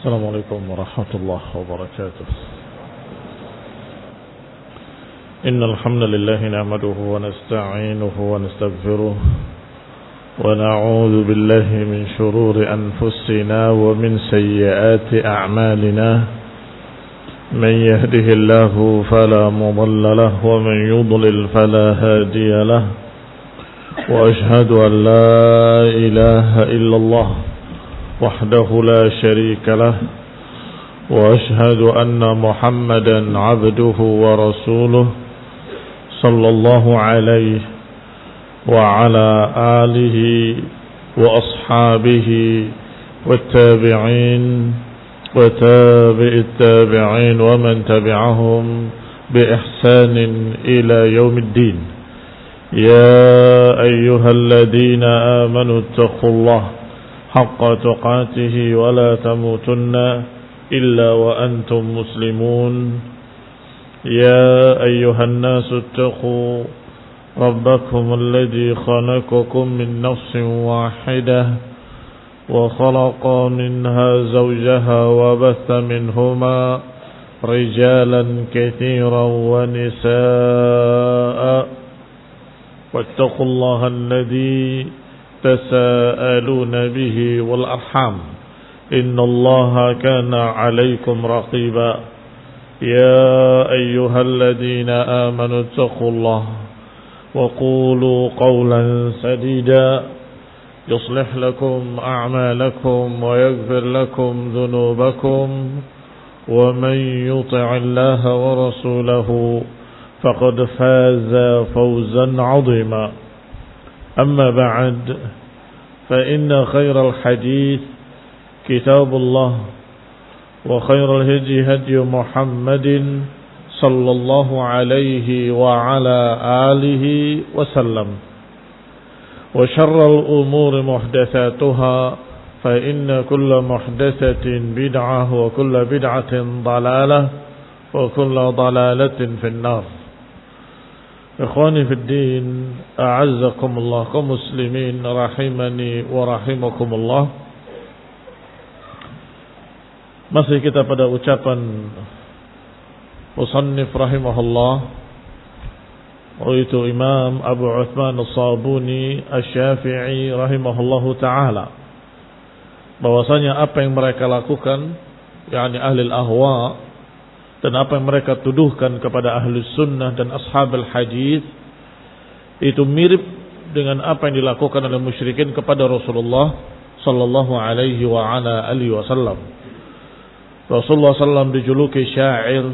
السلام عليكم ورحمة الله وبركاته. إن الحمد لله نعمده ونستعينه ونستغفره ونعوذ بالله من شرور أنفسنا ومن سيئات أعمالنا. من يهده الله فلا مضل له ومن يضلل فلا هادي له. وأشهد أن لا إله إلا الله وحده لا شريك له. وأشهد أن محمدا عبده ورسوله صلى الله عليه وعلى آله وأصحابه والتابعين وتابع التابعين ومن تبعهم بإحسان إلى يوم الدين. يا أيها الذين آمنوا اتقوا الله حق تقاته ولا تموتن إلا وأنتم مسلمون. يا أيها الناس اتقوا ربكم الذي خلقكم من نفس واحدة وخلق منها زوجها وبث منهما رجالا كثيرا ونساء. واتقوا الله الذي تساءلون به والأرحام إن الله كان عليكم رقيبا. يا أيها الذين آمنوا اتقوا الله وقولوا قولا سديدا يصلح لكم أعمالكم ويغفر لكم ذنوبكم ومن يطع الله ورسوله فقد فاز فوزا عظيما. أما بعد فإن خير الحديث كتاب الله وخير الهدي هدي محمد صلى الله عليه وعلى آله وسلم. وشر الأمور محدثاتها فإن كل محدثة بدعة وكل بدعة ضلالة وكل ضلالة في النار. Ikhwani fi din, a'azzakumullah, kaum muslimin rahimani wa rahimakumullah. Masih kita pada ucapan musannif rahimahullah, yaitu Imam Abu Uthman As-Sabuni Asy-Syafi'i rahimahullahu taala, bahwasanya apa yang mereka lakukan, yakni ahli al-ahwa, dan apa yang mereka tuduhkan kepada ahli sunnah dan ashabul hadis, itu mirip dengan apa yang dilakukan oleh musyrikin kepada Rasulullah sallallahu alaihi wa ala alihi wasallam. Rasulullah sallam dijuluki syair,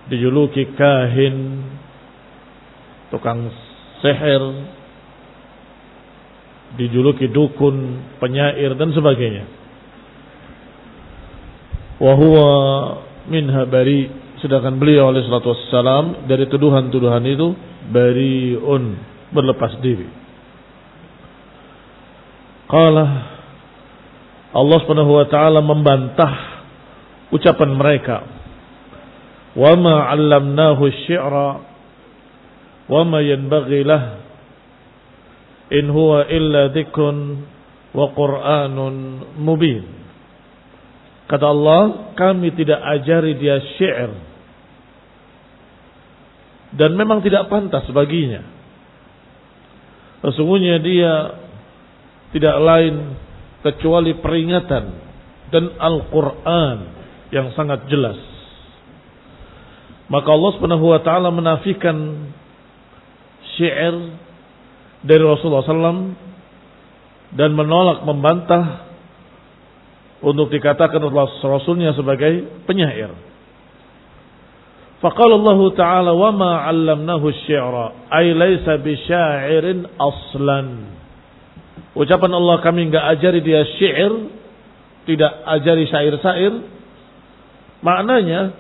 dijuluki kahin, tukang sihir, dijuluki dukun, penyair dan sebagainya. Wahuwa minha bari, sedangkan beliau alaihi salatu wassalam dari tuduhan-tuduhan itu bariun, berlepas diri. Qala, Allah Subhanahu wa taala membantah ucapan mereka. Wa ma 'allamnahu asy-syi'ra wa ma yanbaghi lahu in huwa illa dzikrun wa qur'anun mubin. Kata Allah, kami tidak ajari dia syair, dan memang tidak pantas baginya. Sesungguhnya dia tidak lain kecuali peringatan dan Al-Quran yang sangat jelas. Maka Allah Subhanahu wa taala menafikan syair dari Rasulullah SAW dan menolak, membantah untuk dikatakan oleh Rasulnya sebagai penyair. Faqala Allah Ta'ala wa ma 'allamnahu asy-syi'ra ay laysa bisyairin aslan. Ucapan Allah, kami enggak ajari dia syair, tidak ajari syair-syair, maknanya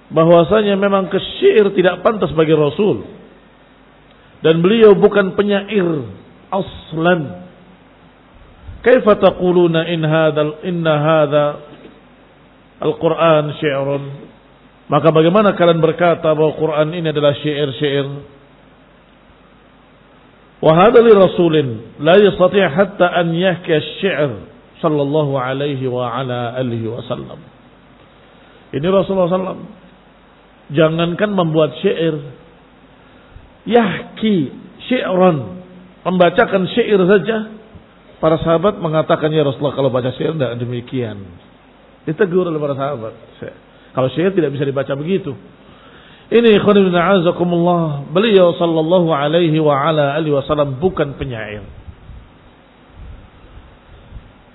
bahwasanya memang kesyair tidak pantas bagi Rasul, dan beliau bukan penyair aslan. Kaifa taquluna inna hadha al-Qur'an syi'run? Maka bagaimana kalian berkata bahwa Quran ini adalah syair-syair? Wa hadha li rasulin la yastati' hatta an yahki asy-syi'r sallallahu alaihi wa ala alihi wasallam. Ini Rasulullah sallam jangankan membuat syair, yahki syi'ran, membacakan syair saja, para sahabat mengatakan, ya Rasulullah kalau baca syair tidak demikian. Ditegur oleh para sahabat, kalau syair tidak bisa dibaca begitu. Ini ikhwan ibn a'azakumullah, beliau sallallahu alaihi wa ala alihi wasallam bukan penyair.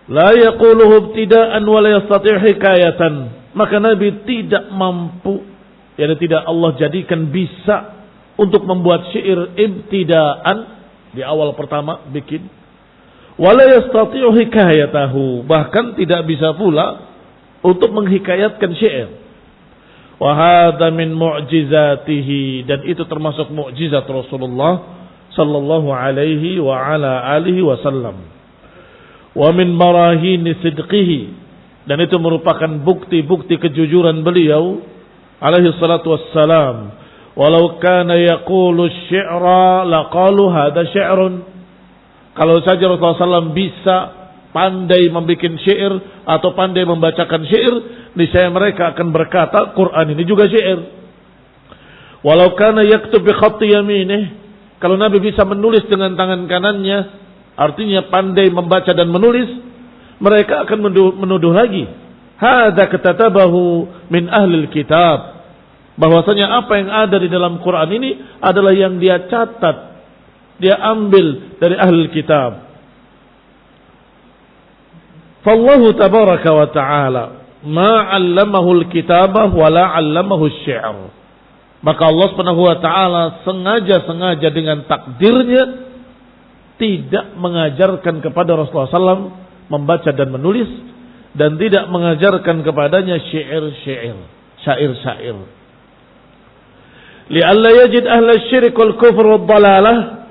La yaquluhu ibtida'an wa la yastati' hikayatan. Maka Nabi tidak mampu, yakni tidak Allah jadikan bisa untuk membuat syair ibtida'an di awal pertama bikin. Wa la yastati' hikayatahu, bahkan tidak bisa pula untuk menghikayatkan syair. Wa hadza min mu'jizatihi, dan itu termasuk mukjizat Rasulullah sallallahu alaihi wa ala alihi wasallam. Wa min marahini sidqihi, dan itu merupakan bukti-bukti kejujuran beliau alaihi salatu wassalam. Walau kana yaqulu syi'ra laqalu hadha syi'run. Kalau saja Rasulullah SAW bisa pandai membuat syair atau pandai membacakan syair, niscaya mereka akan berkata Quran ini juga syair. Walau kana yaktub bi khatti yaminih, kalau Nabi bisa menulis dengan tangan kanannya, artinya pandai membaca dan menulis, mereka akan menuduh lagi, hadza katatabahu min ahlil kitab, bahwasanya apa yang ada di dalam Quran ini adalah yang dia catat, dia ambil dari ahlul kitab. Fallahu tabaraka wa ta'ala ma 'allamahu al-kitaba wa la 'allamahu asy-syi'r. Maka Allah Subhanahu wa ta'ala sengaja dengan takdirnya tidak mengajarkan kepada Rasulullah SAW membaca dan menulis, dan tidak mengajarkan kepadanya syair-syair. Li'alla yajid ahla syirik wal kufr wal dalalah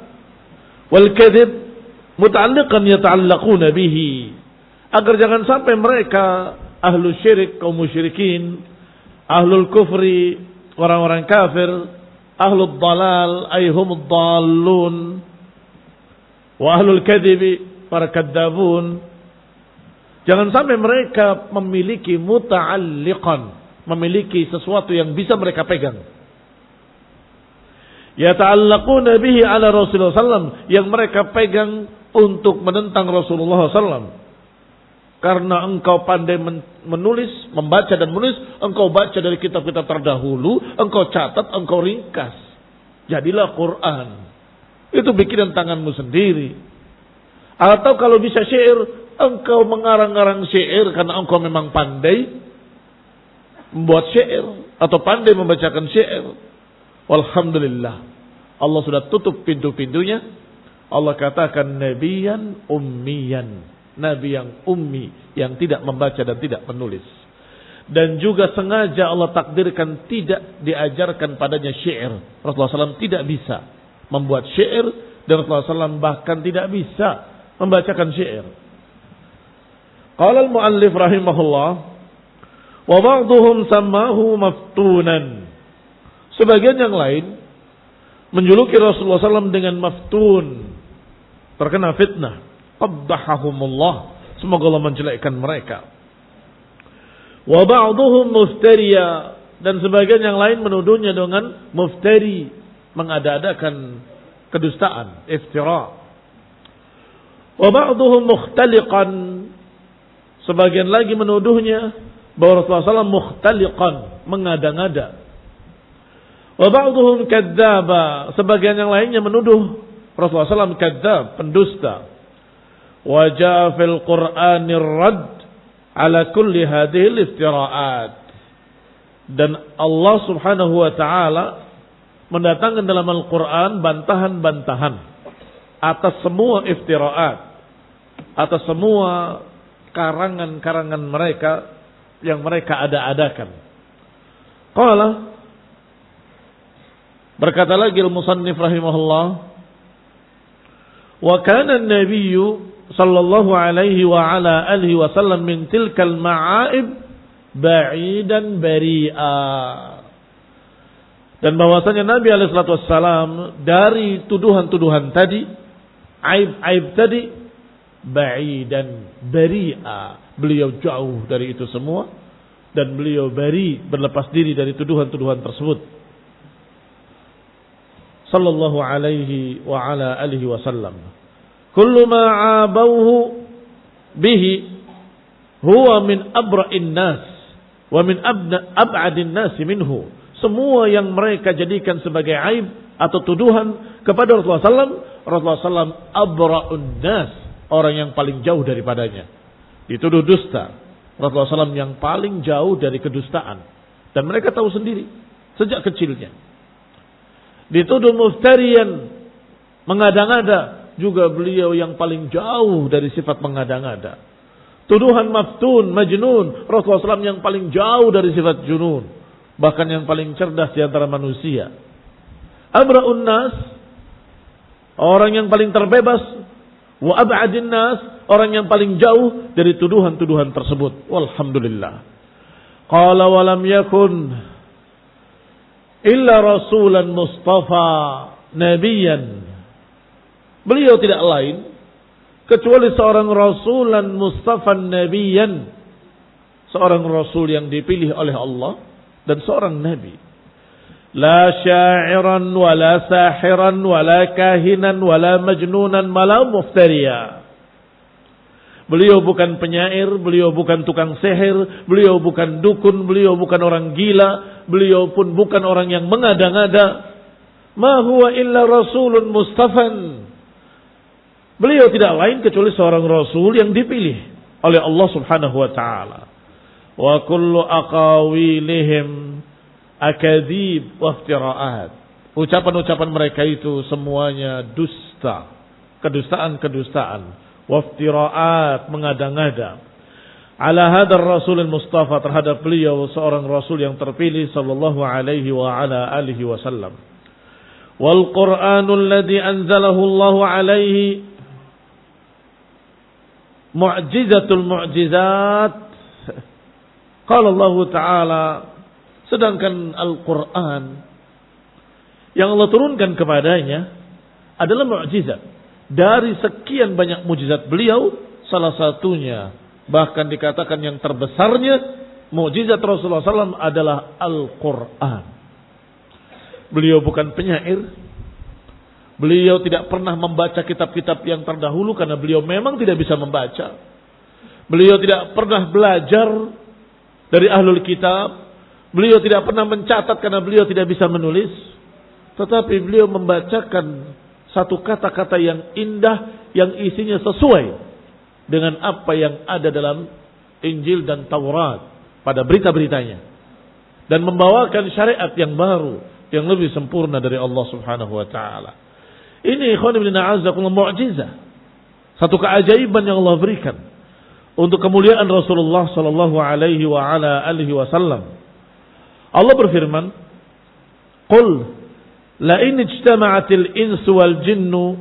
wal kadhib muta'alliqan yata'allaquna bihi. Agar jangan sampai mereka ahlu syirik, kaum musyrikin, ahlul kufri, orang-orang kafir, ahlul dalal, ayhumud dallun, wa ahlul kadhibi, para kadzabun, jangan sampai mereka memiliki muta'alliqan, memiliki sesuatu yang bisa mereka pegang. Yata'allaquna bihi ala Rasulullah sallam, yang mereka pegang untuk menentang Rasulullah sallam. Karena engkau pandai menulis, membaca dan menulis, engkau baca dari kitab-kitab terdahulu, engkau catat, engkau ringkas, jadilah Quran. Itu bikinan tanganmu sendiri. Atau kalau bisa syair, engkau mengarang-arang syair karena engkau memang pandai membuat syair atau pandai membacakan syair. Walhamdulillah, Allah sudah tutup pintu-pintunya. Allah katakan nabiyan ummiyan, nabi yang ummi, yang tidak membaca dan tidak menulis. Dan juga sengaja Allah takdirkan tidak diajarkan padanya syair. Rasulullah SAW tidak bisa membuat syair, dan Rasulullah SAW bahkan tidak bisa membacakan syair. Qala al-muallif rahimahullah, wa ba'duhum sammahu maftunan. Sebagian yang lain menjuluki Rasulullah SAW dengan maftun, terkena fitnah. Qabbahahumullah, semoga Allah menjelekkan mereka. Wa ba'duhum muftariya, dan sebagian yang lain menuduhnya dengan muftari, mengada-adakan kedustaan, iftira. Wa ba'duhum mukhtaliqan, sebagian lagi menuduhnya bahwa Rasulullah SAW mukhtaliqan, mengada-ngada. Wa ba'duhum kadzdzaba, sebagian yang lainnya menuduh Rasulullah SAW kadzdzab, pendusta. Wa jaa fil Qur'anir radd ala kulli hadhihi al-iftira'at. Dan Allah Subhanahu wa taala mendatangkan dalam Al-Qur'an bantahan-bantahan atas semua iftira'at, atas semua karangan-karangan mereka yang mereka ada-adakan. Qala, berkata lagi al-musannif rahimahullah, wa kana an-nabiyyu sallallahu alaihi wa ala alihi wa sallam min tilkal ma'aib ba'idan bari'a. Dan bahwasanya Nabi alaihi salatu wassalam dari tuduhan-tuduhan tadi, aib-aib tadi, ba'idan bari'a. Beliau jauh dari itu semua dan beliau berlepas diri dari tuduhan-tuduhan tersebut. Sallallahu alaihi wa ala alihi wasallam. Kullu ma 'abawhu bihi huwa min abra'in nas wa min ab'adin nas minhu. Semua yang mereka jadikan sebagai aib atau tuduhan kepada Rasulullah SAW abra'un nas, orang yang paling jauh daripadanya. Dituduh dusta, Rasulullah SAW yang paling jauh dari kedustaan. Dan mereka tahu sendiri sejak kecilnya. Dituduh muftarian, mengada-ngada, juga beliau yang paling jauh dari sifat mengada-ngada. Tuduhan maftun, majnun, Rasulullah SAW yang paling jauh dari sifat junun, bahkan yang paling cerdas di antara manusia. Abra'un nas, orang yang paling terbebas, wa ab'adin nas, orang yang paling jauh dari tuduhan-tuduhan tersebut. Walhamdulillah. Qala wa lam yakun illa rasulan mustafa nabiyan. Beliau tidak lain kecuali seorang rasulan mustafan nabiyan, seorang rasul yang dipilih oleh Allah dan seorang nabi. La sya'iran wala sahiran wala kahinan wala majnunan wala muftariya. Beliau bukan penyair, beliau bukan tukang sihir, beliau bukan dukun, beliau bukan orang gila, beliau pun bukan orang yang mengada-ngada. Ma huwa illa rasulun mustafan. Beliau tidak lain kecuali seorang rasul yang dipilih oleh Allah Subhanahu wa taala. Wa kullu aqawilihim akadzib wa iftira'at. Ucapan-ucapan mereka itu semuanya dusta, kedustaan-kedustaan, wa iftira'at, mengada-ngada. Ala hadzal rasulul mustafa, terhadap beliau seorang rasul yang terpilih sallallahu alaihi wa ala alihi wasallam. Wal Qur'anul ladzi anzalahu Allah alaihi mu'jizatul mu'jizat. Qala Allah Ta'ala, sedangkan Al-Quran yang Allah turunkan kepadanya adalah mu'jizat. Dari sekian banyak mukjizat beliau, salah satunya, bahkan dikatakan yang terbesarnya, mukjizat Rasulullah SAW adalah Al-Quran. Beliau bukan penyair. Beliau tidak pernah membaca kitab-kitab yang terdahulu karena beliau memang tidak bisa membaca. Beliau tidak pernah belajar dari ahlul kitab. Beliau tidak pernah mencatat karena beliau tidak bisa menulis. Tetapi beliau membacakan satu kata-kata yang indah, yang isinya sesuai dengan apa yang ada dalam Injil dan Taurat pada berita-beritanya. Dan membawakan syariat yang baru, yang lebih sempurna dari Allah Subhanahu wa ta'ala. Ini ikhwan ibn a'azzakumullah mu'jizah. Satu keajaiban yang Allah berikan untuk kemuliaan Rasulullah sallallahu alaihi wa ala alihi wasallam. Allah berfirman, "Qul la in ijtama'atil insu wal jinnu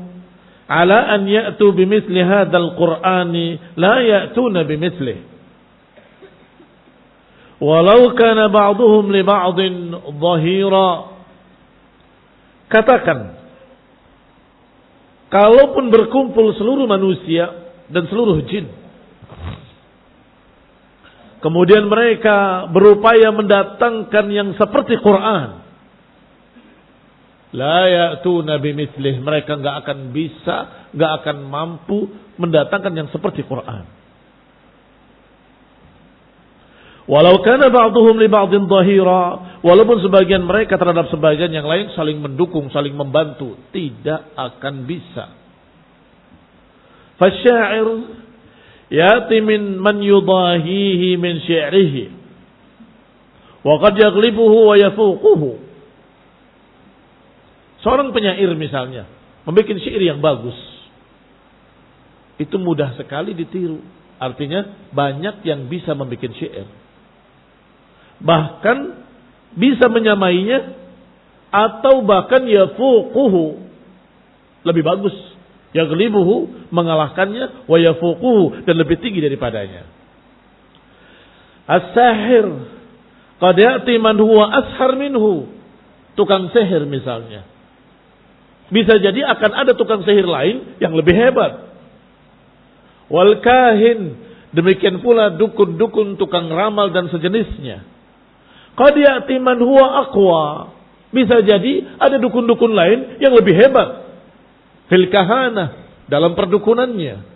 ala an ya'tu bimithli hadzal qur'ani la ya'tuna bimithlihi walau kana ba'dhum li ba'dhin dhahira." Katakan, kalaupun berkumpul seluruh manusia dan seluruh jin, kemudian mereka berupaya mendatangkan yang seperti Quran, la ya'tuna bimithlih, mereka enggak akan bisa, enggak akan mampu mendatangkan yang seperti Quran. Walau kana ba'dhum li ba'dhin dhahira, walaupun sebagian mereka terhadap sebagian yang lain saling mendukung, saling membantu, tidak akan bisa. Fasyair yati min man yudahihi min syi'rihi wa qad yaghlibuhu wa yafuquhu. Seorang penyair misalnya membuat syair yang bagus, itu mudah sekali ditiru. Artinya banyak yang bisa membuat syair, bahkan bisa menyamainya atau bahkan yafuquhu, lebih bagus. Yaghlibuhu, mengalahkannya, wa yafuquhu, dan lebih tinggi daripadanya. As-sahir qad ya'ti man huwa ashar minhu. Tukang sihir misalnya, bisa jadi akan ada tukang sihir lain yang lebih hebat. wal kahin, demikian pula dukun-dukun, tukang ramal dan sejenisnya. Qad ya'ti man huwa aqwa, bisa jadi ada dukun-dukun lain yang lebih hebat fil kahanah, dalam perdukunannya.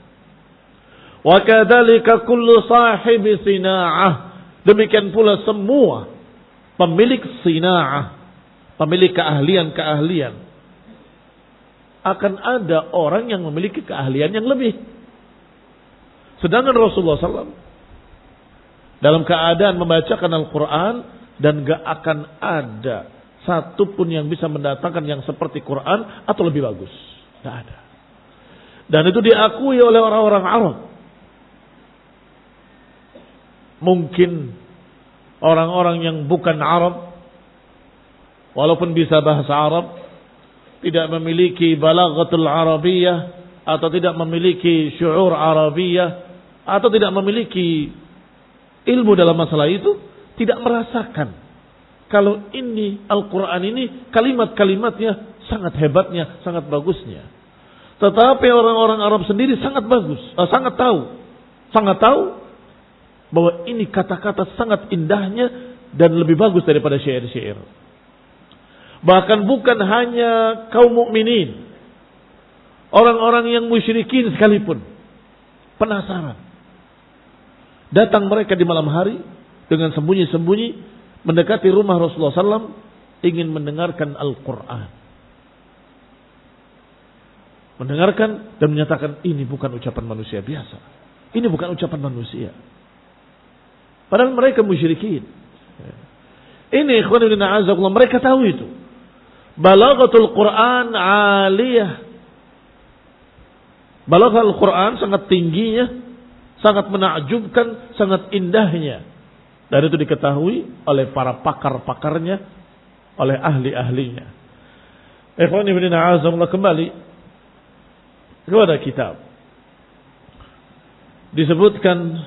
Wa kadzalika kullu sahibi sina'ah, demikian pula semua pemilik sina'ah, pemilik keahlian-keahlian. Akan ada orang yang memiliki keahlian yang lebih. Sedangkan Rasulullah SAW dalam keadaan membacakan Al-Quran, dan gak akan ada satupun yang bisa mendatangkan yang seperti Quran atau lebih bagus. Gak ada. Dan itu diakui oleh orang-orang Arab. Mungkin orang-orang yang bukan Arab, walaupun bisa bahasa Arab, tidak memiliki balaghatul Arabiyah, atau tidak memiliki syu'ur Arabiyah, atau tidak memiliki ilmu dalam masalah itu, tidak merasakan kalau ini Al-Quran ini kalimat-kalimatnya sangat hebatnya, sangat bagusnya. Tetapi orang-orang Arab sendiri sangat bagus, sangat tahu bahwa ini kata-kata sangat indahnya dan lebih bagus daripada syair-syair. Bahkan bukan hanya kaum mukminin, orang-orang yang musyrikin sekalipun penasaran. Datang mereka di malam hari dengan sembunyi-sembunyi mendekati rumah Rasulullah SAW, ingin mendengarkan Al-Quran. Mendengarkan dan menyatakan ini bukan ucapan manusia biasa. Ini bukan ucapan manusia. Padahal mereka musyrikin. Ini ikhwan fillah azakumullah, mereka tahu itu. Balaghatul Quran aliyah. Balaghatul Quran sangat tingginya, sangat menakjubkan, sangat indahnya. Dan itu diketahui oleh para pakar-pakarnya, oleh ahli-ahlinya. Ikhwan fillah azakumullah, kembali kepada kitab. Disebutkan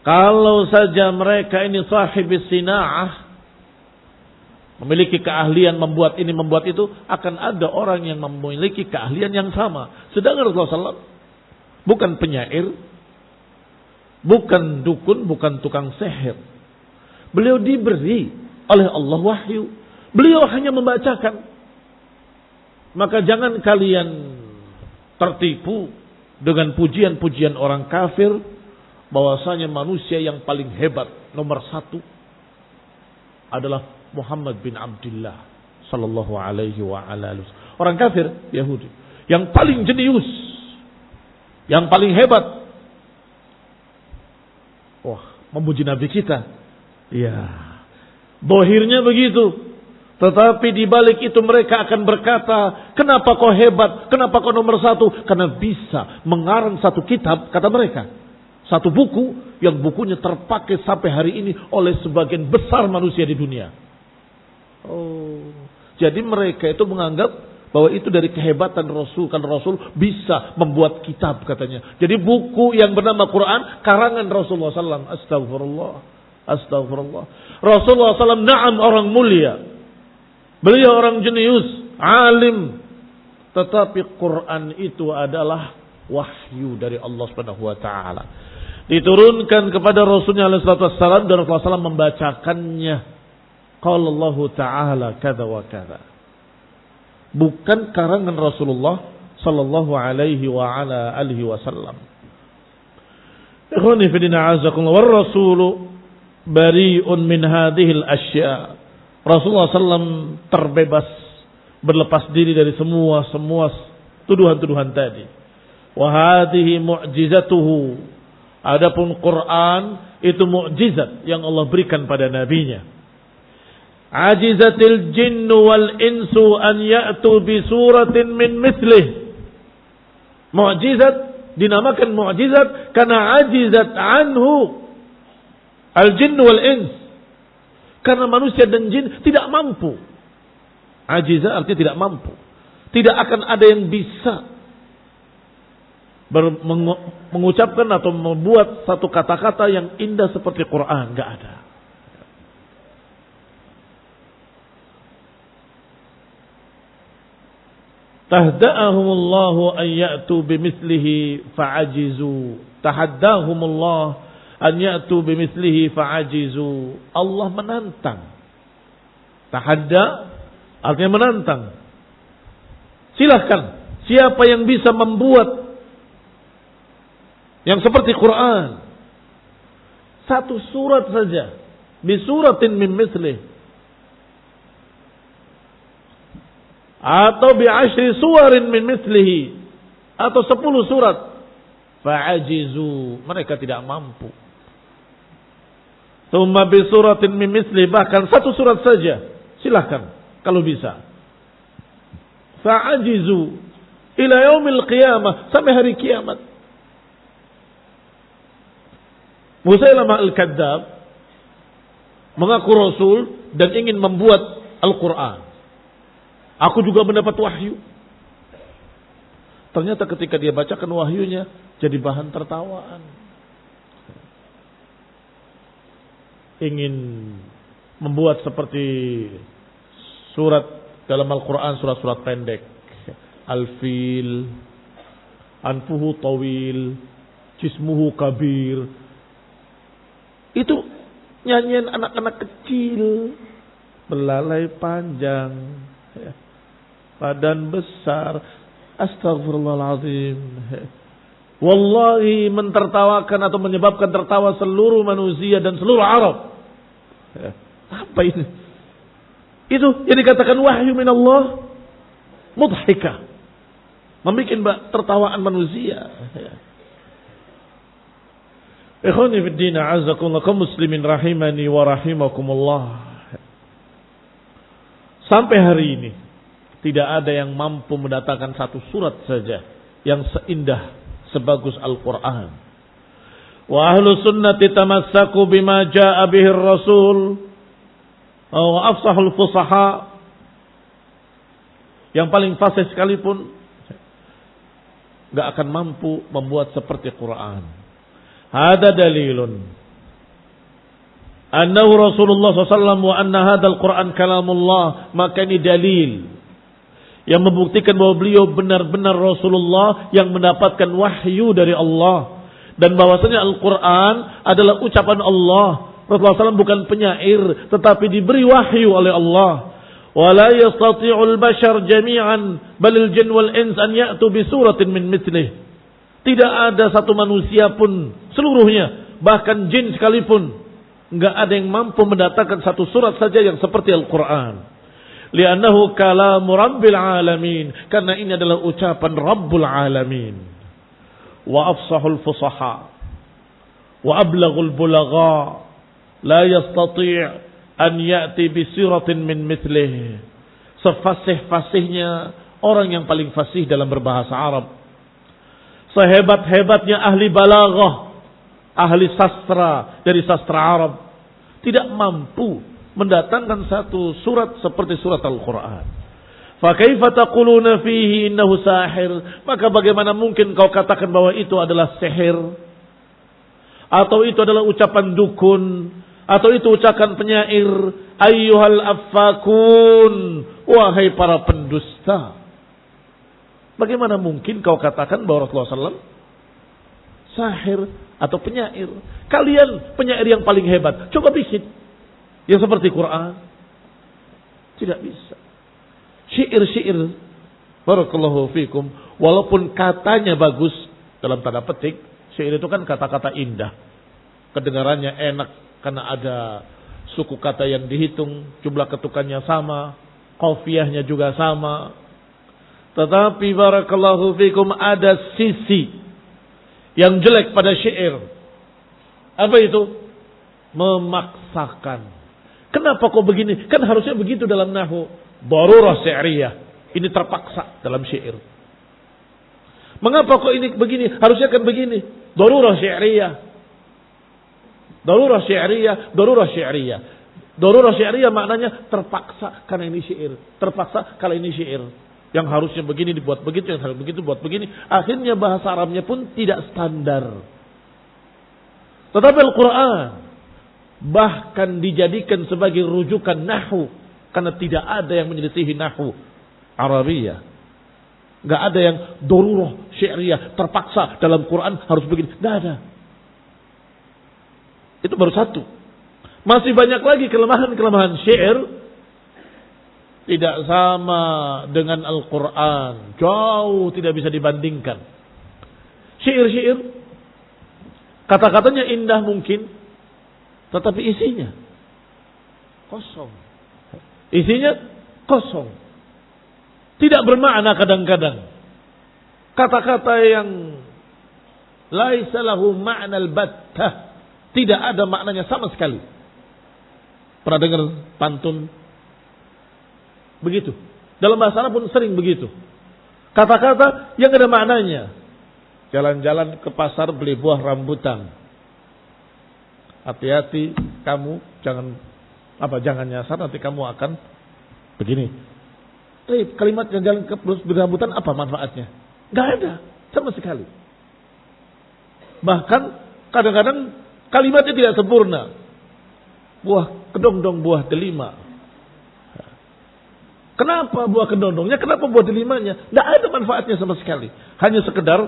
kalau saja mereka ini sahibis sina'ah, memiliki keahlian membuat ini membuat itu, akan ada orang yang memiliki keahlian yang sama. Sedangkan Rasulullah SAW bukan penyair, bukan dukun, bukan tukang sihir. Beliau diberi oleh Allah wahyu. Beliau hanya membacakan. Maka jangan kalian tertipu dengan pujian-pujian orang kafir, bahwasanya manusia yang paling hebat nomor satu adalah Muhammad bin Abdullah sallallahu alaihi wa ala alihi. Orang kafir Yahudi yang paling jenius, yang paling hebat, wah, memuji Nabi kita. Ya, bohirnya begitu. Tetapi di balik itu mereka akan berkata, kenapa kau hebat? Kenapa kau nomor satu? Karena bisa mengarang satu kitab, kata mereka. Satu buku yang bukunya terpakai sampai hari ini oleh sebagian besar manusia di dunia. Oh, jadi mereka itu menganggap bahwa itu dari kehebatan Rasul. Karena Rasul bisa membuat kitab katanya. Jadi buku yang bernama Quran karangan Rasulullah SAW. Astagfirullah. Rasulullah SAW na'am orang mulia. Beliau orang jenius, alim. Tetapi Quran itu adalah wahyu dari Allah Subhanahu wa taala. Diturunkan kepada Rasulnya alaihi wasallam dan Rasulullah SAW membacakannya. Qala Allah taala kada wa kada. Bukan karangan Rasulullah sallallahu alaihi wa ala alihi wasallam. Ikhwani fi din a'azakumullah, war rasulu bari'un min hadhil asya'. Rasulullah SAW terbebas, berlepas diri dari semua tuduhan-tuduhan tadi. Wa hadhihi mu'jizatuhu. Adapun Quran itu mukjizat yang Allah berikan pada nabinya. Ajizatil jinnu wal insu an ya'tu bi suratin min mithlih. Mukjizat dinamakan mukjizat karena ajizat anhu al jinnu wal ins. Karena manusia dan jin tidak mampu. Ajiza artinya tidak mampu. Tidak akan ada yang bisa mengucapkan atau membuat satu kata-kata yang indah seperti Quran. Gak ada. Tahda'ahumullahu an ya'tu bimithlihi fa'ajizu. Tahaddahumullah an ya'tu bimithlihi fa'ajizu. Allah menantang. Tahadda artinya menantang. Silahkan, siapa yang bisa membuat yang seperti Quran, satu surat saja, bi suratin min mithlih, atau bi ashri suwarin min mithlihi, atau 10 surat, fa'ajizu, mereka tidak mampu. Tsumma bi suratin min mithli, bahkan satu surat saja, silahkan kalau bisa. Fa'ajizu ila yaumil qiyamah, sampai hari kiamat. Musailamah al-Kadzdzab mengaku Rasul dan ingin membuat Al-Quran. Aku juga mendapat wahyu. Ternyata ketika dia bacakan wahyunya, jadi bahan tertawaan. Ingin membuat seperti surat dalam Al-Quran, surat-surat pendek. Al-Fil, Anfuhu Tawil, Jismuhu Kabir. Itu nyanyian anak-anak kecil. Belalai panjang, badan besar. Astagfirullahaladzim. Wallahi mentertawakan atau menyebabkan tertawa seluruh manusia dan seluruh Arab. Apa ini? Itu yang dikatakan wahyu minallah, mudhika, membuat tertawaan manusia. Ikhwani fid din, a'azzakumullah, kaum muslimin rahimani wa rahimakumullah. Sampai hari ini tidak ada yang mampu mendatangkan satu surat saja yang seindah sebagus Al-Quran. Wa ahlu sunnati tamassaku bima ja'a bihi Rasul wa afsahul fusaha. Yang paling fasih sekalipun gak akan mampu membuat seperti Quran. Hada dalilun annahu Rasulullah SAW wa anna hadal Quran kalamullah. Maka ini dalil yang membuktikan bahwa beliau benar-benar Rasulullah yang mendapatkan wahyu dari Allah, dan bahwasanya Al-Quran adalah ucapan Allah. Rasulullah SAW bukan penyair, tetapi diberi wahyu oleh Allah. Wala yastati'ul bashar jami'an balil jin wal ins an ya'tu bi suratin min mithlih. Tidak ada satu manusia pun seluruhnya, bahkan jin sekalipun, enggak ada yang mampu mendatangkan satu surat saja yang seperti Al-Quran. Li'annahu kalamu Rabbil alamin, karena ini adalah ucapan Rabbul alamin. Wa afsahul fusaha wa ablaghul bulagha la yastati' an ya'ti bi suratin min mithlih. Sefasih-fasihnya orang yang paling fasih dalam berbahasa Arab, sehebat-hebatnya ahli balaghah, ahli sastra dari sastra Arab, tidak mampu mendatangkan satu surat seperti surat Al-Quran. Fa kaifa taquluna fihi innahu sahir? Maka bagaimana mungkin kau katakan bahwa itu adalah sihir, atau itu adalah ucapan dukun, atau itu ucapan penyair? Ayyuhal affakun, wahai para pendusta. Bagaimana mungkin kau katakan bahwa Rasulullah SAW sahir atau penyair? Kalian penyair yang paling hebat, coba bikin yang seperti Quran. Tidak bisa. Syair-syair, barakallahu fikum, walaupun katanya bagus dalam tanda petik, syair itu kan kata-kata indah, kedengarannya enak karena ada suku kata yang dihitung, jumlah ketukannya sama, qafiyahnya juga sama. Tetapi barakallahu fikum ada sisi yang jelek pada syair. Apa itu? Memaksakan. Kenapa kok begini? Kan harusnya begitu dalam nahwu. Darurah syi'riyah. Ini terpaksa dalam syair. Mengapa kok ini begini? Harusnya kan begini. Darurah syi'riyah. Darurah syi'riyah. Darurah syi'riyah. Darurah syi'riyah maknanya terpaksa karena ini syair. Terpaksa kalau ini syair. Yang harusnya begini dibuat begitu, yang harus begitu buat begini. Akhirnya bahasa Arabnya pun tidak standar. Tetapi Al-Quran bahkan dijadikan sebagai rujukan nahwu, karena tidak ada yang menyelisihi nahwu Arabiyah. Nggak ada yang darurat syi'riyah, terpaksa dalam Quran harus begini. Nggak ada. Itu baru satu. Masih banyak lagi kelemahan-kelemahan syair. Tidak sama dengan Al-Quran. Jauh tidak bisa dibandingkan. Syair-syair, kata-katanya indah mungkin, tetapi isinya kosong. Isinya kosong. Tidak bermakna kadang-kadang. Kata-kata yang laisa lahu ma'na al-battah. Tidak ada maknanya sama sekali. Pernah dengar pantun? Begitu. Dalam bahasa Arab pun sering begitu. Kata-kata yang ada maknanya. Jalan-jalan ke pasar beli buah rambutan. Hati-hati kamu jangan nyasar, nanti kamu akan begini. Kalimat jalan ke beli rambutan apa manfaatnya? Gak ada sama sekali. Bahkan kadang-kadang kalimatnya tidak sempurna. Buah kedondong, buah delima. Kenapa buah kedondongnya? Kenapa buah delimanya? Tidak ada manfaatnya sama sekali. Hanya sekedar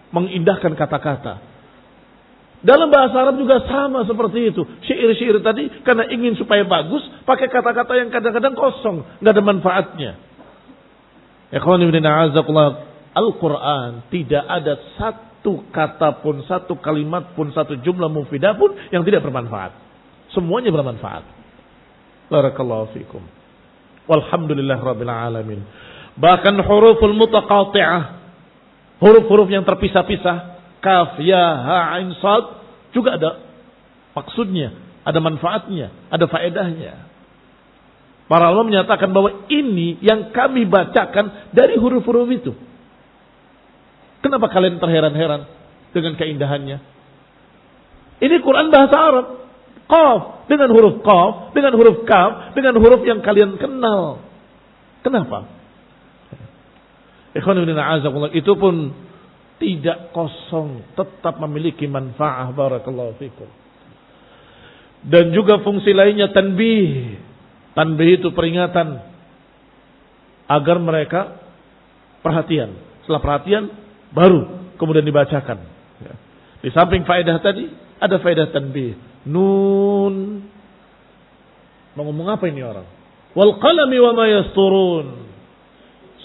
mengindahkan kata-kata. Dalam bahasa Arab juga sama seperti itu. Syair-syair tadi karena ingin supaya bagus, pakai kata-kata yang kadang-kadang kosong, nggak ada manfaatnya. Al-Quran tidak ada satu kata pun, satu kalimat pun, satu jumlah mufidah pun yang tidak bermanfaat. Semuanya bermanfaat. Barakallahu fikum. Walhamdulillah rabbil alamin. Bahkan huruful mutaqati'ah, huruf-huruf yang terpisah-pisah, kaf, ya, ha, ain, sad, juga ada maksudnya, ada manfaatnya, ada faedahnya. Para ulama menyatakan bahwa ini yang kami bacakan dari huruf-huruf itu. Kenapa kalian terheran-heran dengan keindahannya? Ini Quran bahasa Arab. Qaf dengan huruf qaf, dengan huruf kaf, dengan huruf yang kalian kenal. Kenapa? Ikhwan fillah a'azakumullah, itu pun tidak kosong, tetap memiliki manfaat. Barakallahu fikum. Dan juga fungsi lainnya tanbih. Tanbih itu peringatan agar mereka perhatian. Setelah perhatian baru kemudian dibacakan. Di samping faedah tadi ada faedah tanbih. Nun. Mau ngomong apa ini orang? Wal qalami wa ma yasturun.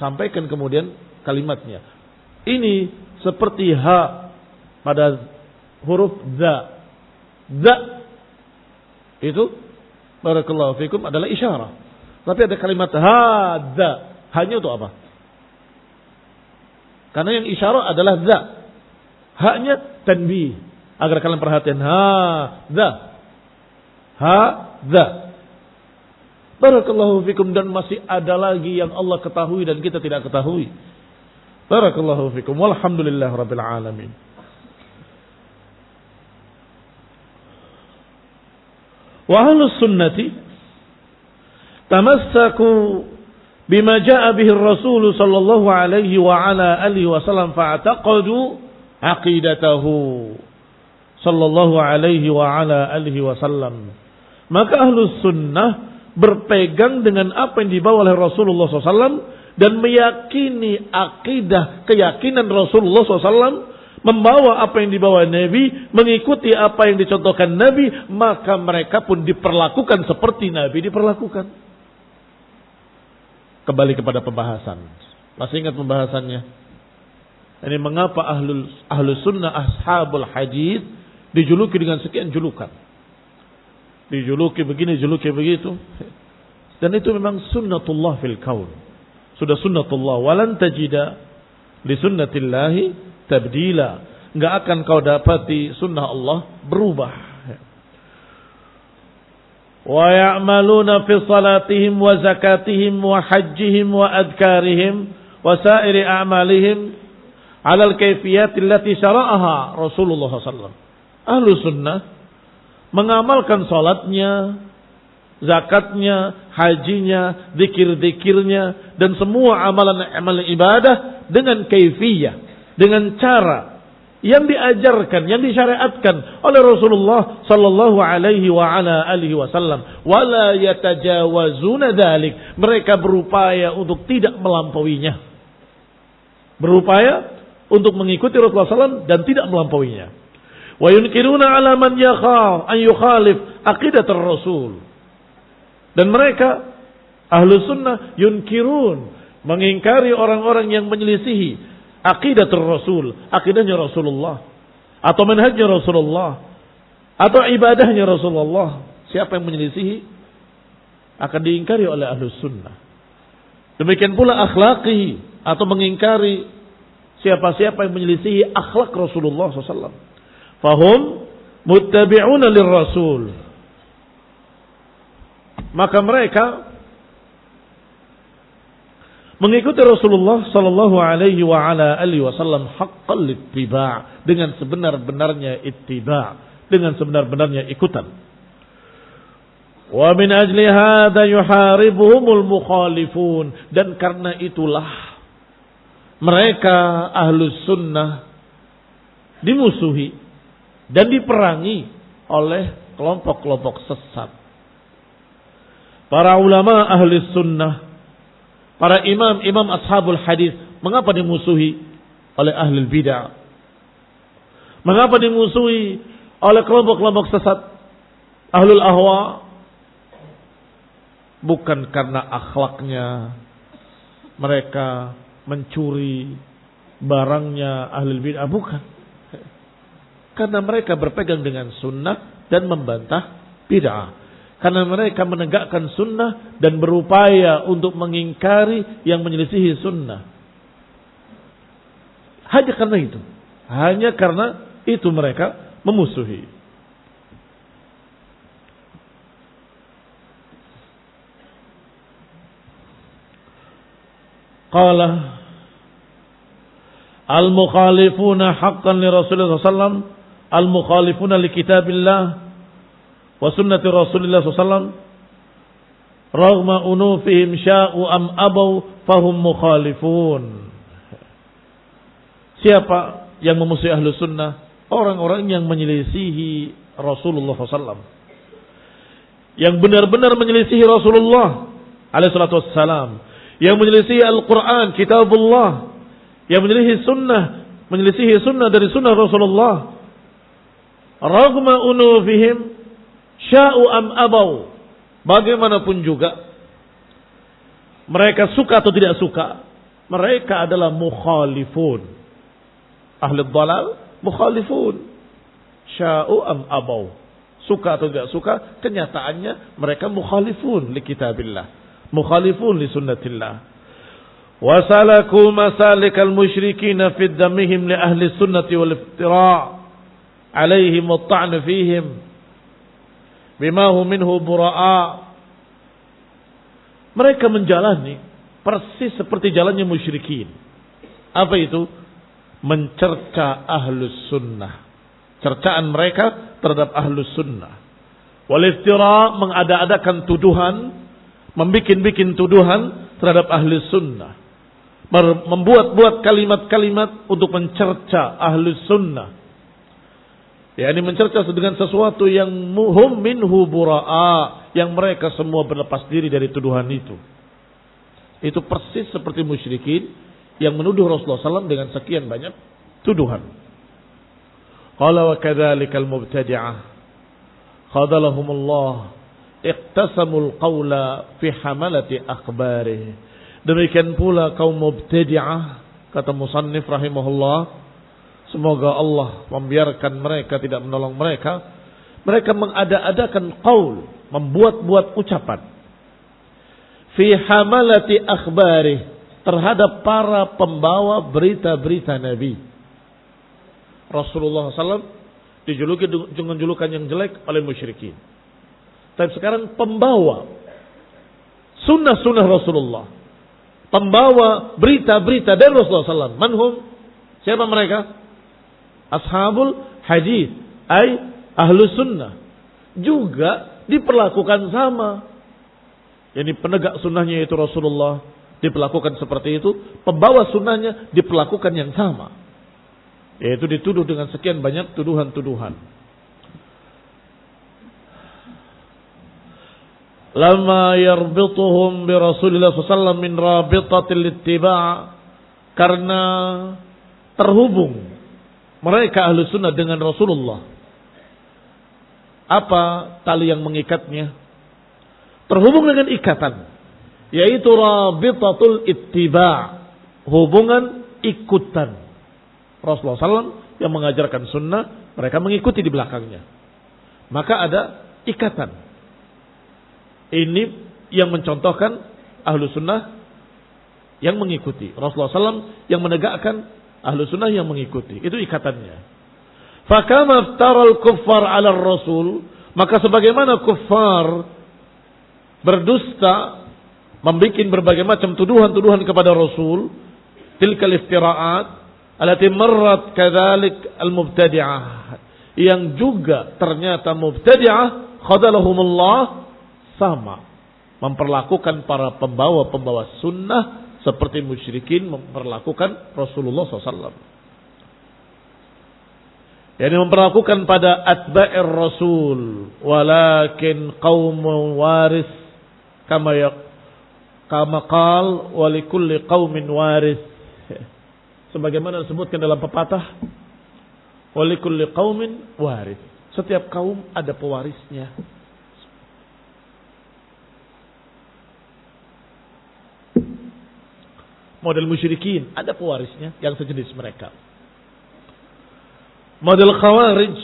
Sampaikan kemudian kalimatnya. Ini seperti ha pada huruf za. Za itu barakallahu fikum adalah isyarah. Tapi ada kalimat hadza. Hanya untuk apa? Karena yang isyarah adalah za. Haknya tanbih. Agar kalian perhatian. Hadza. Hadza. Barakallahu fikum. Dan masih ada lagi yang Allah ketahui dan kita tidak ketahui. Barakallahu fikum. Walhamdulillah rabbil alamin. Wa ahlus sunnati tamassaku bima jaa bihi ar-rasul sallallahu alaihi wa ala alihi wasallam fa'taqadu aqidatahu sallallahu alaihi wa ala alihi wasallam. Maka ahlus sunnah berpegang dengan apa yang dibawa oleh Rasulullah SAW dan meyakini akidah keyakinan Rasulullah SAW, membawa apa yang dibawa Nabi, mengikuti apa yang dicontohkan Nabi, maka mereka pun diperlakukan seperti Nabi diperlakukan. Kembali kepada pembahasan. Masih ingat pembahasannya? Ini mengapa ahlus sunnah ashabul hadis dijuluki dengan sekian julukan. Dijuluki begini, juluki begitu. Dan itu memang sunnatullah fil kaun. Sudah sunnatullah. Walan tajida li sunnatillahi tabdila. Enggak akan kau dapati sunnah Allah berubah. Wa ya'maluna fi salatihim wa zakatihim wa hajjihim wa adkarihim wa sairi a'malihim ala al-kayfiyat allati syara'aha Rasulullah SAW. Ahlu sunnah mengamalkan salatnya, zakatnya, hajinya, zikir-zikirnya dan semua amalan-amalan ibadah dengan kaifiyah, dengan cara yang diajarkan, yang disyariatkan oleh Rasulullah sallallahu alaihi wa ala alihi wasallam. Wala yatajawazuna dzalik. Mereka berupaya untuk tidak melampauinya. berupaya untuk mengikuti Rasulullah SAW dan tidak melampauinya. Wa yunkiruna ala man yakhaf an yukhalif aqidat ar-rasul. Dan mereka ahlu sunnah yunkirun, mengingkari orang-orang yang menyelisihi aqidat ar-rasul, akidahnya Rasulullah, atau manhajnya Rasulullah, atau ibadahnya Rasulullah. Siapa yang menyelisihi akan diingkari oleh ahlu sunnah. Demikian pula akhlaqi, atau mengingkari siapa-siapa yang menyelisihi akhlak Rasulullah SAW. Fahum muttabi'una lirrasul. Maka mereka mengikuti Rasulullah sallallahu alaihi wa ala alihi wasallam haqqal ittiba', dengan sebenar-benarnya ittiba', dengan sebenar-benarnya ikutan. Wa min ajli hadza yuharibuhumul mukhalifun, dan karena itulah mereka ahlus sunnah dimusuhi dan diperangi oleh kelompok-kelompok sesat. Para ulama ahli sunnah, para imam-imam ashabul hadis, mengapa dimusuhi oleh ahli bid'ah? Mengapa dimusuhi oleh kelompok-kelompok sesat, ahlul ahwa? Bukan karena akhlaknya mereka mencuri barangnya ahli bid'ah, bukan. Karena mereka berpegang dengan sunnah dan membantah bid'ah. Karena mereka menegakkan sunnah dan berupaya untuk mengingkari yang menyelisihi sunnah. Hanya karena itu. Hanya karena itu mereka memusuhi. Qala al-mukhalifuna haqqan li Rasulullah sallallahu al-mukhalifuna li kitabillah wa sunnati Rasulullah sallallahu raghma unufihim sya'u am abaw fahum mukhalifun. Siapa yang memusuhi ahlu sunnah? Orang-orang yang menyelisihi Rasulullah sallallahu, yang benar-benar menyelisihi Rasulullah alaihi salatu wassalam, yang menyelisihi Al-Quran, kitabullah, yang menyelisihi sunnah dari sunnah Rasulullah. Raghma unufihim sya'u am abaw. Bagaimanapun juga mereka suka atau tidak suka, mereka adalah mukhalifun. Ahli dhalal mukhalifun. Sya'u am abaw. Suka atau tidak suka, kenyataannya mereka mukhalifun li kitabillah, mukhalifun li sunnatillah. Wasalaku masalikal musyrikin fi dhammihim li ahli sunnati wal iftira' alaihim wa ta'n fihim bima hum minhu bura'a. Mereka menjalani persis seperti jalannya musyrikin. Apa itu? Mencerca ahlus sunnah. Cercaan mereka terhadap ahlus sunnah. Wal iftira', mengada-adakan tuduhan, membikin-bikin tuduhan terhadap ahlus sunnah. Membuat-buat kalimat-kalimat untuk mencerca ahlus sunnah. yakni mencerca dengan sesuatu yang hum minhu bura'a, yang mereka semua berlepas diri dari tuduhan itu. Itu persis seperti musyrikin yang menuduh Rasulullah SAW dengan sekian banyak tuduhan. Qala wa kadzalikal mubtadi'ah khadalahumullah iqtasamul qawla fi hamalati akhbarih. Demikian pula kaum mubtadi'ah, kata musannif rahimahullah, semoga Allah membiarkan mereka, tidak menolong mereka. Mereka mengada-adakan qaul, membuat-buat ucapan fi hamalati akhbarih, terhadap para pembawa berita-berita Nabi. Rasulullah SAW dijuluki dengan julukan yang jelek oleh musyrikin. Tapi sekarang pembawa sunnah-sunnah Rasulullah, pembawa berita-berita dari Rasulullah SAW. Manhum? Siapa mereka? Ashabul hadis, ay ahlu sunnah. Juga diperlakukan sama. Yani penegak sunnahnya yaitu Rasulullah diperlakukan seperti itu. Pembawa sunnahnya diperlakukan yang sama, yaitu dituduh dengan sekian banyak tuduhan-tuduhan. Lama yarbituhum bi Rasulillah sallallahu min rabitatil ittiba' Karena terhubung mereka ahlu sunnah dengan Rasulullah. Apa tali yang mengikatnya? Terhubung dengan ikatan, yaitu rabitatul ittiba', hubungan ikutan. Rasulullah SAW yang mengajarkan sunnah, mereka mengikuti di belakangnya. Maka ada ikatan. Ini yang mencontohkan ahlu sunnah yang mengikuti. Rasulullah SAW yang menegakkan, ahlu sunnah yang mengikuti. Itu ikatannya. Fakama aftaral kuffar ala rasul, maka sebagaimana kuffar berdusta, membuat berbagai macam tuduhan-tuduhan kepada Rasul, tilkal iftira'at allati marrat kadzalik al-mubtadi'ah, yang juga ternyata mubtadi'ah khadalahumullah, sama memperlakukan para pembawa-pembawa sunnah seperti musyrikin memperlakukan Rasulullah SAW. Yani memperlakukan pada atba'ir Rasul, walakin qaumun waris, kama qal wa likulli qaumin waris. Sebagaimana disebutkan dalam pepatah, wa likulli qaumin waris. Setiap kaum ada pewarisnya. Model musyrikin ada pewarisnya yang sejenis mereka. Model Khawarij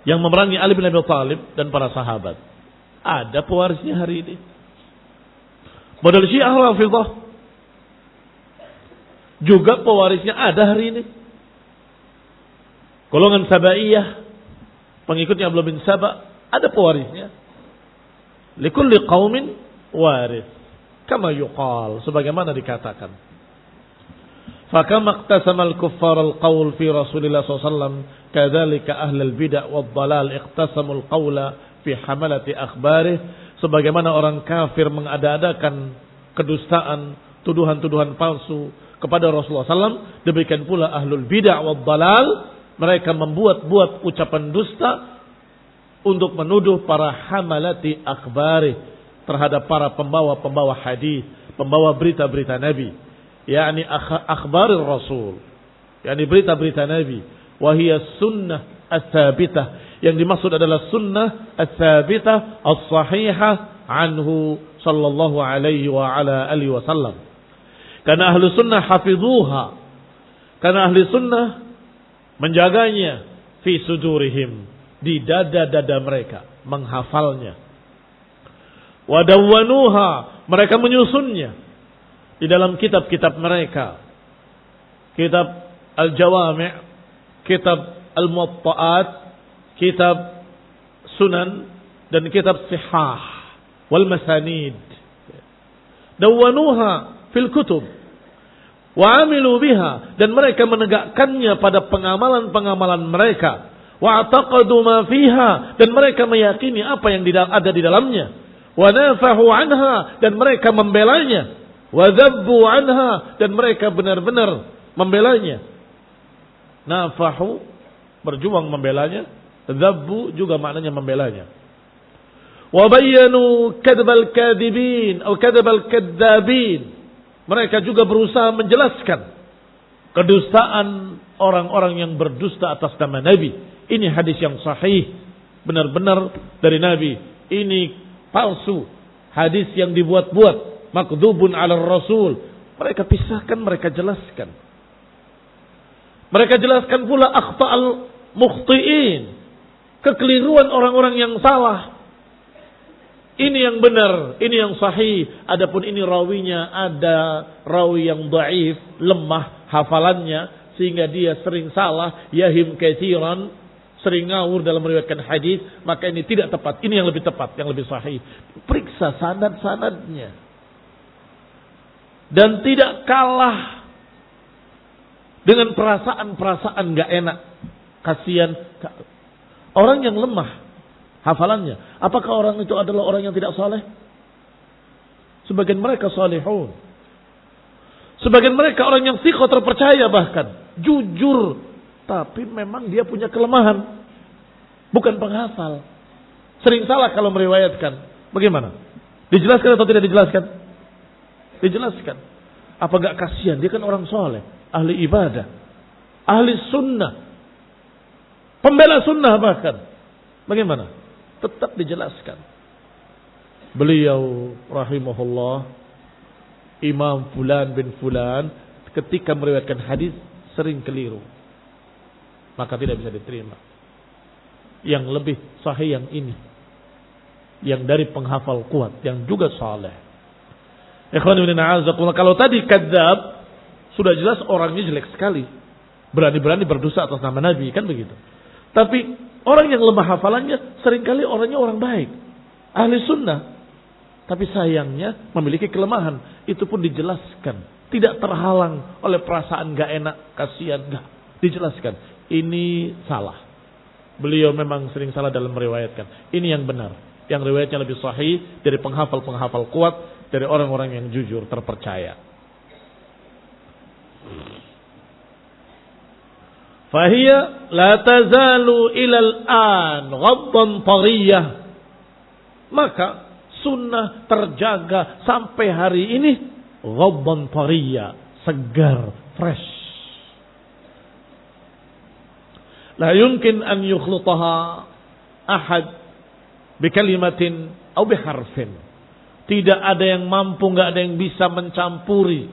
yang memerangi Ali bin Abi Thalib dan para sahabat, ada pewarisnya hari ini. Model Syiah Rafidhah juga pewarisnya ada hari ini. Golongan Sabaiyah, pengikutnya Abdullah bin Saba, ada pewarisnya. Likulli qaumin waris, kama yuqal, sebagaimana dikatakan. Fakama iqtasama al-kuffar al-qawl fi Rasulillah SAW, kadzalika ahlul bid'ah wad dhalal iqtasamu al-qawla fi hamalati akhbarih. Sebagaimana orang kafir mengada-adakan kedustaan, tuduhan-tuduhan palsu kepada Rasulullah SAW, demikian pula ahlul bid'ah wad dhalal, mereka membuat-buat ucapan dusta untuk menuduh para hamalati akhbarih, terhadap para pembawa-pembawa hadis, pembawa berita-berita Nabi. yakni akhbarir Rasul, yakni berita-berita Nabi. Wahiyas sunnah as-sabitah, yang dimaksud adalah sunnah as-sabitah as-sahihah anhu sallallahu alaihi wa ala alihi wasallam. Karena ahli sunnah hafidhuha, karena ahli sunnah menjaganya fi sudurihim, di dada-dada mereka, menghafalnya. Wadawwanuha, mereka menyusunnya di dalam kitab-kitab mereka. Kitab Al-Jawami', kitab Al-Muwatta'at, kitab Sunan, dan kitab Sihah wal Masanid. Dawwanuha fil kutub wa amilu biha, dan mereka menegakkannya pada pengamalan-pengamalan mereka. Wa ataqadu ma fiha, dan mereka meyakini apa yang ada di dalamnya. Wa nafahu anha, dan mereka membelanya. Wa dzabbu anha, dan mereka benar-benar membelanya. Nafahu, berjuang membelanya. Dzabbu juga maknanya membelanya. Wa bayyanu kadzbal kadibin atau kadzbal kadzabin, mereka juga berusaha menjelaskan kedustaan orang-orang yang berdusta atas nama Nabi. Ini hadis yang sahih, benar-benar dari Nabi. Ini palsu, hadis yang dibuat-buat, makdzubun 'ala Rasul. Mereka pisahkan, mereka jelaskan. Mereka jelaskan pula akhta'al mukhti'in, kekeliruan orang-orang yang salah. Ini yang benar, ini yang sahih. Adapun ini rawinya, ada rawi yang dhaif, lemah hafalannya, sehingga dia sering salah, yahim katsiran, sering ngawur dalam meriwayatkan hadis, maka ini tidak tepat. Ini yang lebih tepat, yang lebih sahih. Periksa sanad-sanadnya. Dan tidak kalah dengan perasaan-perasaan gak enak. Kasihan orang yang lemah hafalannya. Apakah orang itu adalah orang yang tidak saleh? Sebagian mereka salihun. Sebagian mereka orang yang thiqah, terpercaya, bahkan jujur. Tapi memang dia punya kelemahan. Bukan penghafal. Sering salah kalau meriwayatkan. Bagaimana? Dijelaskan atau tidak dijelaskan? Dijelaskan. Apa gak kasihan? Dia kan orang soleh, ahli ibadah, ahli sunnah, pembela sunnah bahkan. Bagaimana? Tetap dijelaskan. Beliau rahimahullah, Imam Fulan bin Fulan, ketika meriwayatkan hadis sering keliru, maka tidak bisa diterima. Yang lebih sahih yang ini, yang dari penghafal kuat, yang juga saleh. Ikhwan ibn a'azakumullah, kalau tadi kadzab, sudah jelas orangnya jelek sekali, berani-berani berdosa atas nama Nabi, kan begitu. Tapi orang yang lemah hafalannya seringkali orangnya orang baik, ahli sunnah, tapi sayangnya memiliki kelemahan. Itu pun dijelaskan, tidak terhalang oleh perasaan gak enak, kasihan, gak. Dijelaskan, ini salah. Beliau memang sering salah dalam meriwayatkan. Ini yang benar, yang riwayatnya lebih sahih dari penghafal-penghafal kuat, dari orang-orang yang jujur, terpercaya. Fahiyya la tazalu ilal an ghaddan tariyah. Maka sunnah terjaga sampai hari ini ghaddan tariyah, segar, fresh. La yumkin an yukhlutaha ahad bikalimatin atau biharfin. Tidak ada yang mampu, nggak ada yang bisa mencampuri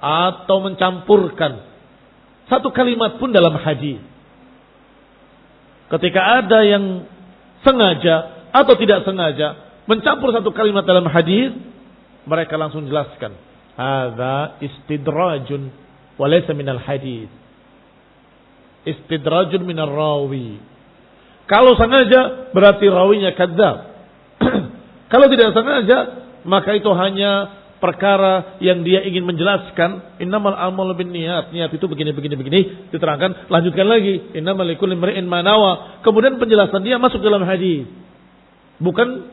atau mencampurkan satu kalimat pun dalam hadis. Ketika ada yang sengaja atau tidak sengaja mencampur satu kalimat dalam hadis, mereka langsung jelaskan, hadza istidrajun wa laysa minal hadis. Istidrajun minar rawi. Kalau sengaja berarti rawinya kadzab. Kalau tidak sengaja maka itu hanya perkara yang dia ingin menjelaskan. Innamal a'malu binniyat. Niat itu begini diterangkan, lanjutkan lagi. Innamal likulli imri'in ma nawa. Kemudian penjelasan dia masuk dalam hadis. Bukan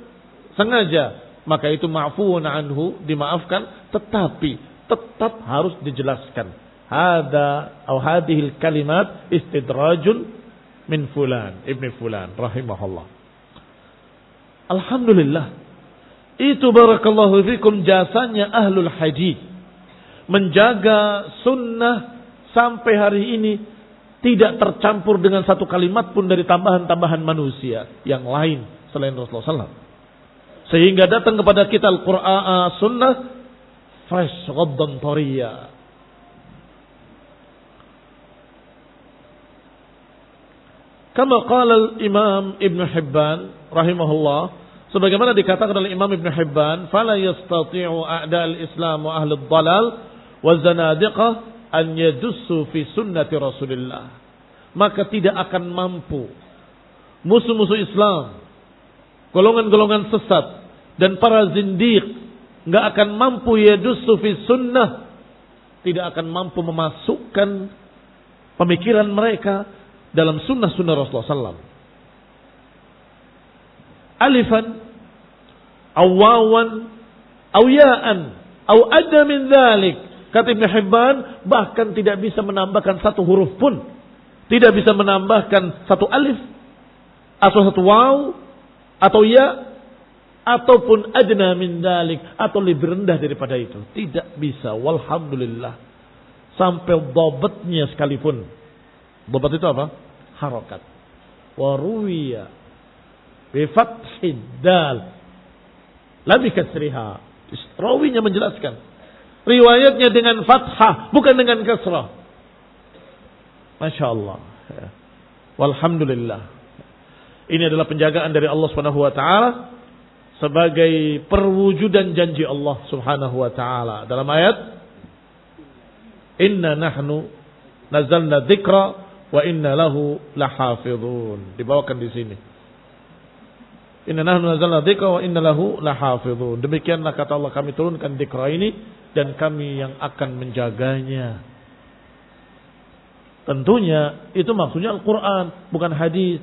sengaja, maka itu ma'fuun anhu, dimaafkan, tetapi tetap harus dijelaskan. Hada atau hadhil kalimat istidrajun min fulan ibni fulan rahimahullah. Alhamdulillah, itu barakallahu fikum jasanya ahlul hadis, menjaga sunnah sampai hari ini tidak tercampur dengan satu kalimat pun dari tambahan-tambahan manusia yang lain selain Rasulullah SAW. Sehingga datang kepada kita Al-Qur'an sunnah fresh ghaddan tariyah. Kama qala al-Imam Ibn Hibban rahimahullah, sebagaimana dikatakan oleh Imam Ibn Hibban, fala yastati'u a'da al-Islam wa ahli ad-dhalal wa zanadiqah an yadussu fi sunnati Rasulillah. Maka tidak akan mampu musuh-musuh Islam, golongan-golongan sesat dan para zindiq, enggak akan mampu yadussu fi sunnah, tidak akan mampu memasukkan pemikiran mereka dalam sunnah-sunnah Rasulullah SAW. Alifan, awawan, awyaan, aw ada min dhalik. Kata Ibn Hibban, bahkan tidak bisa menambahkan satu huruf pun. Tidak bisa menambahkan satu alif, atau satu waw, atau ya, ataupun adna min dhalik, atau lebih rendah daripada itu. Tidak bisa, walhamdulillah. Sampai dhabatnya sekalipun. Dhabat itu apa? Harakat. Waruwiya bifathid dal la bikasriha. Rawinya menjelaskan, riwayatnya dengan fathah bukan dengan kasrah. Masya Allah. Walhamdulillah. Ini adalah penjagaan dari Allah Subhanahu wa taala sebagai perwujudan janji Allah Subhanahu wa taala dalam ayat inna nahnu nazzalna dzikra wa inna lahu lahafizun. Dibawakan di sini. Inna nahnu nazzalna dzikra wa inna lahu lahafizun. Demikianlah kata Allah, kami turunkan dzikra ini dan kami yang akan menjaganya. Tentunya itu maksudnya Al-Quran, bukan hadis.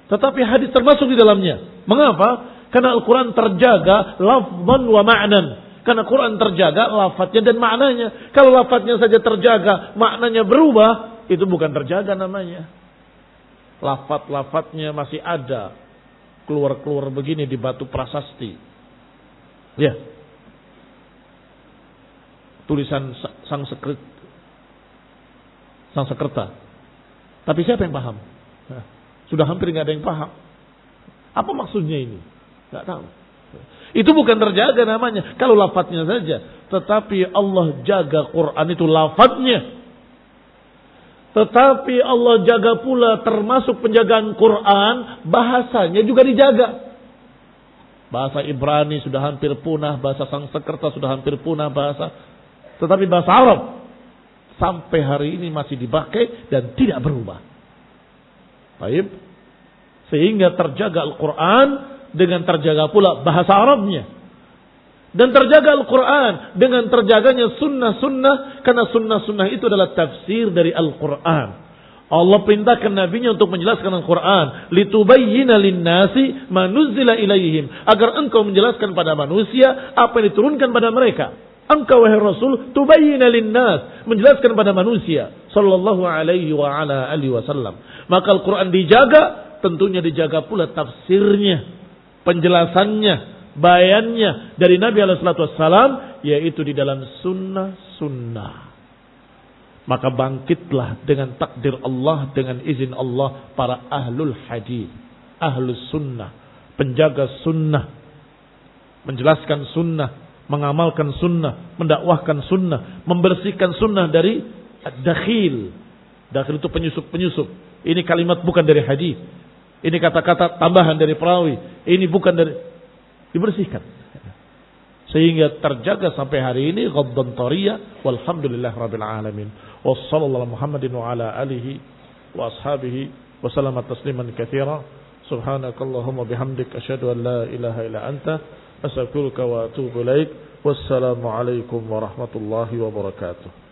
Tetapi hadis termasuk di dalamnya. Mengapa? Karena Al-Quran terjaga lafzan wa ma'nan. Karena Quran terjaga lafadznya dan maknanya. Kalau lafadznya saja terjaga, maknanya berubah, itu bukan terjaga namanya. Lafadz-lafadznya masih ada, keluar-keluar begini di batu prasasti. Ya. tulisan sang sekerta. Tapi siapa yang paham? Sudah hampir nggak ada yang paham. Apa maksudnya ini? Nggak tahu. Itu bukan terjaga namanya. Kalau lafadznya saja. Tetapi Allah jaga Quran itu lafadznya. Tetapi Allah jaga pula termasuk penjagaan Quran. Bahasanya juga dijaga. Bahasa Ibrani sudah hampir punah. Bahasa Sanskerta sudah hampir punah. Tetapi bahasa Arab sampai hari ini masih dipakai dan tidak berubah. Baik. Sehingga terjaga Al-Quran dengan terjaga pula bahasa Arabnya. Dan terjaga Al-Quran dengan terjaganya sunnah-sunnah. Karena sunnah-sunnah itu adalah tafsir dari Al-Quran. Allah perintahkan nabinya untuk menjelaskan Al-Quran. Litubayyina linnasi ma nuzzila ilaihim. Agar engkau menjelaskan pada manusia apa yang diturunkan pada mereka. Engkau wahai Rasul tubayyina linnas. Menjelaskan pada manusia. Sallallahu alaihi wa ala alihi wasallam. Maka Al-Quran dijaga. Tentunya dijaga pula tafsirnya. Penjelasannya. Bayannya. Dari Nabi SAW. Yaitu di dalam sunnah-sunnah. Maka bangkitlah dengan takdir Allah. Dengan izin Allah. Para ahlul hadis. Ahlus sunnah. Penjaga sunnah. Menjelaskan sunnah. Mengamalkan sunnah. Mendakwahkan sunnah. Membersihkan sunnah dari dakhil. Dakhil itu penyusup-penyusup. Ini kalimat bukan dari hadis. Ini kata-kata tambahan dari perawi. Ini bukan dari... Dibersihkan. Sehingga terjaga sampai hari ini. Ghaddan tariyah. Walhamdulillah Rabbil Alamin. Wassallallahu Muhammadin wa ala alihi wa ashabihi wa salama tasliman kathira. Subhanakallahumma bihamdik. Asyhadu an la ilaha illa anta. Astaghfiruka wa atubu ilaik. Wassalamu alaikum warahmatullahi wabarakatuh.